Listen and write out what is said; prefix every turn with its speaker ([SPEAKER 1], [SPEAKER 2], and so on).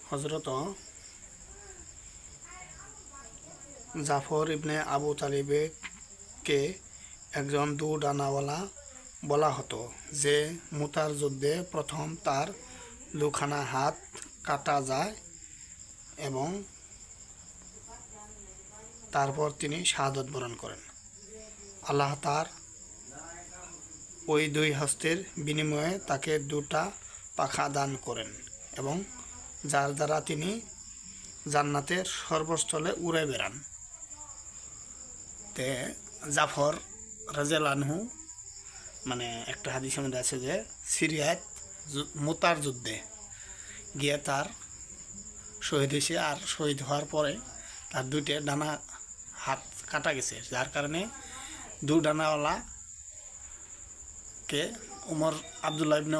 [SPEAKER 1] হযরত জাফর ইবনে আবু তালিবকে একজন দুডানাওয়ালা বলা হতো, যে মুতার যুদ্ধে প্রথম তার দুখানা হাত কাটা যায় এবং তারপর তিনি শাহাদত বরণ করেন। আল্লাহ তার ওই দুই হস্তের বিনিময়ে তাকে দুটা পাখা দান করেন এবং যার দ্বারা তিনি জান্নাতের সর্বস্থলে উড়ে বেড়ান। তে জাফর রাদিয়াল্লাহু আনহু মানে একটা হাদিসের মধ্যে আছে যে সিরিয়াত মুতার যুদ্ধে গিয়ে তার শহীদ হয়েছে, আর শহীদ হওয়ার পরে তার দুইটা ডানা হাত কাটা গেছে, যার কারণে দু ডানাওয়ালা কে উমর আবদুল্লাহ ইবনে